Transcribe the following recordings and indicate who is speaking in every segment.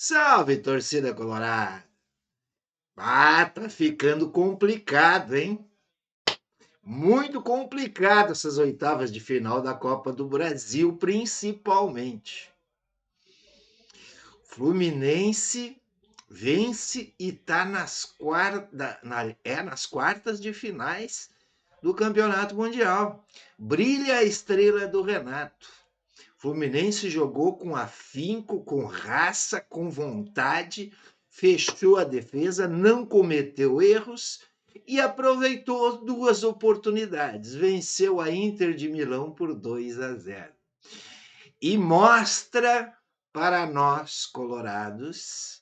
Speaker 1: Salve, torcida colorada! Tá ficando complicado, hein? Muito complicado essas oitavas de final da Copa do Brasil, principalmente. Fluminense vence e tá nas quartas de finais do Campeonato Mundial. Brilha a estrela do Renato. Fluminense jogou com afinco, com raça, com vontade, fechou a defesa, não cometeu erros e aproveitou duas oportunidades. Venceu a Inter de Milão por 2-0. E mostra para nós, colorados,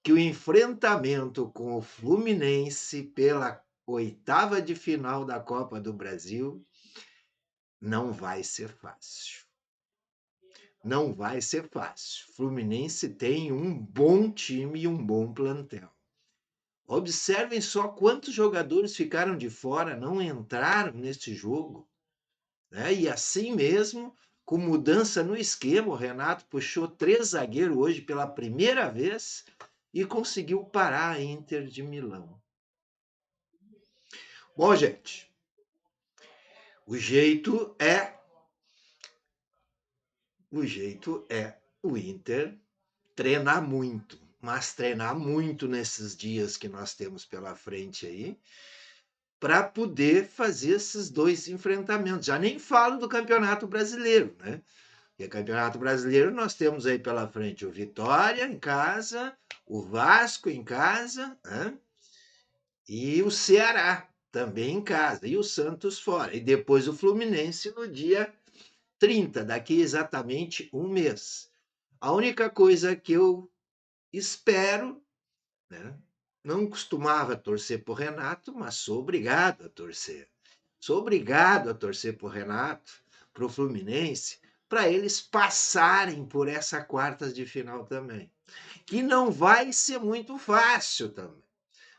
Speaker 1: que o enfrentamento com o Fluminense pela oitava de final da Copa do Brasil não vai ser fácil. Não vai ser fácil. Fluminense tem um bom time e um bom plantel. Observem só quantos jogadores ficaram de fora, não entraram neste jogo. Né? E assim mesmo, com mudança no esquema, o Renato puxou 3 zagueiros hoje pela primeira vez e conseguiu parar a Inter de Milão. Bom, gente, o jeito é o Inter treinar muito, mas treinar muito nesses dias que nós temos pela frente aí, para poder fazer esses dois enfrentamentos. Já nem falo do Campeonato Brasileiro, né? Porque Campeonato Brasileiro nós temos aí pela frente o Vitória em casa, o Vasco em casa, né? E o Ceará também em casa, e o Santos fora. E depois o Fluminense no dia 30, daqui exatamente um mês. A única coisa que eu espero, né? Não costumava torcer por Renato, mas sou obrigado a torcer. Sou obrigado a torcer por Renato, para o Fluminense, para eles passarem por essa quartas de final também. Que não vai ser muito fácil também,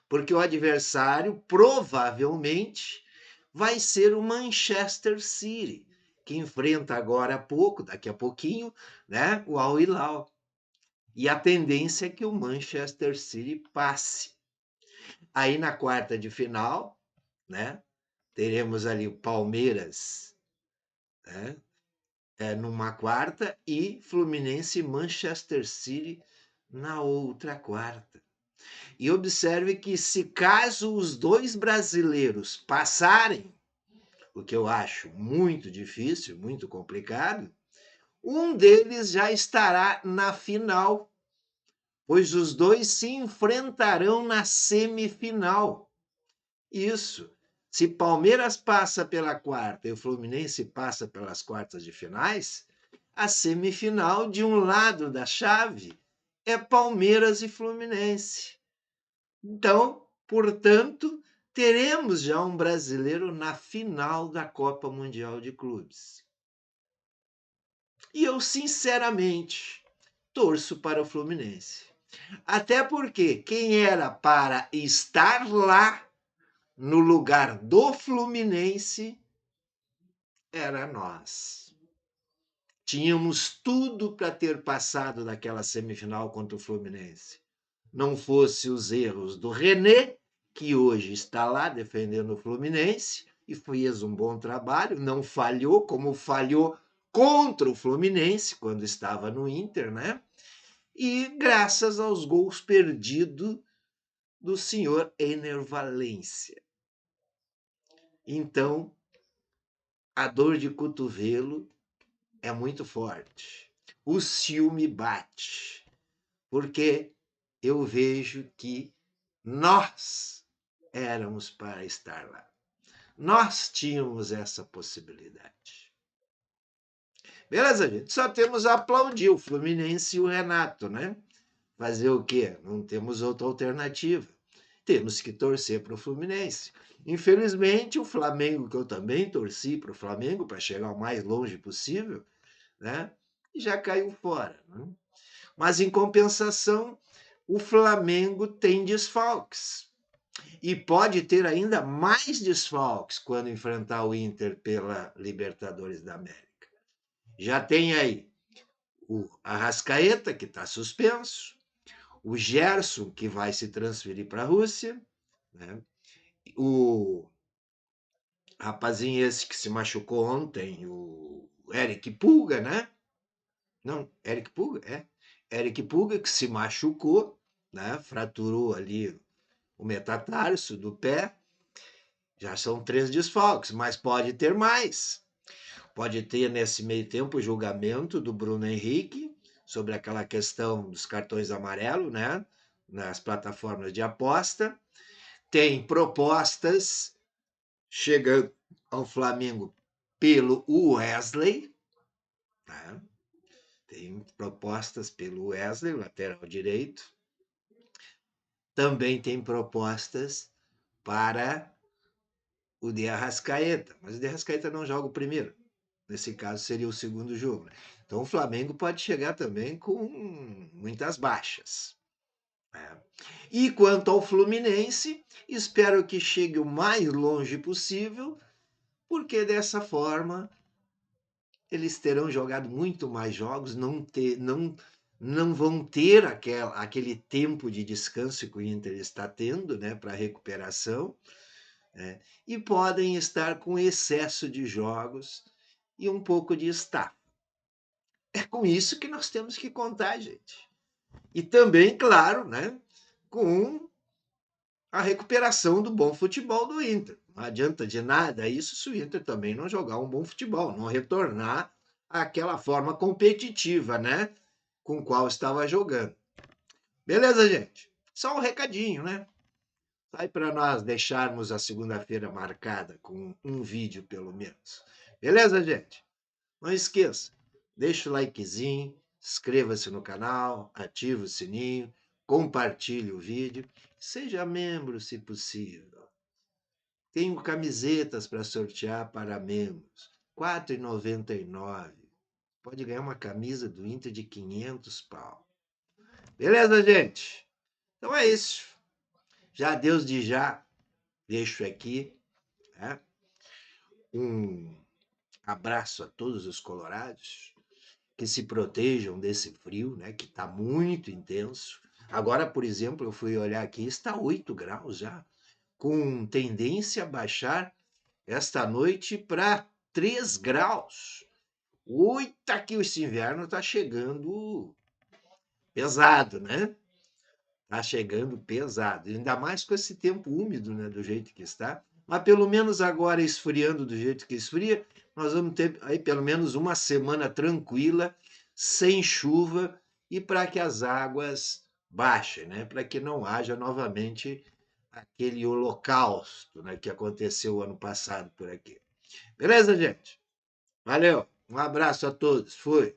Speaker 1: porque o adversário provavelmente vai ser o Manchester City, que enfrenta agora há pouco, daqui a pouquinho, né, o Al Hilal. E a tendência é que o Manchester City passe. Aí na quarta de final, né, teremos ali o Palmeiras, né, numa quarta e Fluminense e Manchester City na outra quarta. E observe que se caso os dois brasileiros passarem, o que eu acho muito difícil, muito complicado, um deles já estará na final, pois os dois se enfrentarão na semifinal. Isso. Se Palmeiras passa pela quarta e o Fluminense passa pelas quartas de finais, a semifinal de um lado da chave é Palmeiras e Fluminense. Então, portanto, teremos já um brasileiro na final da Copa Mundial de Clubes. E eu, sinceramente, torço para o Fluminense. Até porque quem era para estar lá no lugar do Fluminense era nós. Tínhamos tudo para ter passado daquela semifinal contra o Fluminense. Não fosse os erros do René, que hoje está lá defendendo o Fluminense e fez um bom trabalho, não falhou como falhou contra o Fluminense quando estava no Inter, né? E graças aos gols perdidos do senhor Ener Valencia. Então, a dor de cotovelo é muito forte. O ciúme bate, porque eu vejo que nós éramos para estar lá. Nós tínhamos essa possibilidade. Beleza, gente? Só temos a aplaudir o Fluminense e o Renato, né? Fazer o quê? Não temos outra alternativa. Temos que torcer para o Fluminense. Infelizmente, o Flamengo, que eu também torci para o Flamengo, para chegar o mais longe possível, né? Já caiu fora. Né? Mas, em compensação, o Flamengo tem desfalques. E pode ter ainda mais desfalques quando enfrentar o Inter pela Libertadores da América. Já tem aí o Arrascaeta, que está suspenso, o Gerson, que vai se transferir para a Rússia, né? O rapazinho esse que se machucou ontem, o Eric Pulga, né? Não, Eric Pulga, é. Eric Pulga que se machucou, né? Fraturou ali o metatarso do pé. Já são 3 desfalques, mas pode ter mais. Pode ter nesse meio tempo o julgamento do Bruno Henrique sobre aquela questão dos cartões amarelos, né? Nas plataformas de aposta. Tem propostas chegando ao Flamengo pelo Wesley, né? Tem propostas pelo Wesley, lateral direito. Também tem propostas para o de Arrascaeta, mas o de Arrascaeta não joga o primeiro. Nesse caso, seria o segundo jogo. Né? Então, o Flamengo pode chegar também com muitas baixas. Né? E quanto ao Fluminense, espero que chegue o mais longe possível, porque dessa forma eles terão jogado muito mais jogos, não vão ter aquele tempo de descanso que o Inter está tendo, né, para recuperação, né, e podem estar com excesso de jogos e um pouco de estafa. É com isso que nós temos que contar, gente. E também, claro, né, com a recuperação do bom futebol do Inter. Não adianta de nada isso se o Inter também não jogar um bom futebol, não retornar àquela forma competitiva, né, com qual estava jogando. Beleza, gente? Só um recadinho, né? Sai para nós deixarmos a segunda-feira marcada com um vídeo pelo menos. Beleza, gente? Não esqueça, deixa o likezinho, inscreva-se no canal, ative o sininho, compartilhe o vídeo, seja membro se possível. Tenho camisetas para sortear para membros, R$ 4,99. Pode ganhar uma camisa do Inter de 500 pau. Beleza, gente? Então é isso. Já Deus de já, deixo aqui, né, um abraço a todos os colorados, que se protejam desse frio, né, que está muito intenso. Agora, por exemplo, eu fui olhar aqui, está 8 graus já, com tendência a baixar esta noite para 3 graus. Oita que esse inverno está chegando pesado, né? Está chegando pesado. Ainda mais com esse tempo úmido, né? Do jeito que está. Mas pelo menos agora esfriando do jeito que esfria, nós vamos ter aí pelo menos uma semana tranquila, sem chuva, e para que as águas baixem, né? Para que não haja novamente aquele holocausto, né, que aconteceu o ano passado por aqui. Beleza, gente? Valeu. Um abraço a todos. Fui.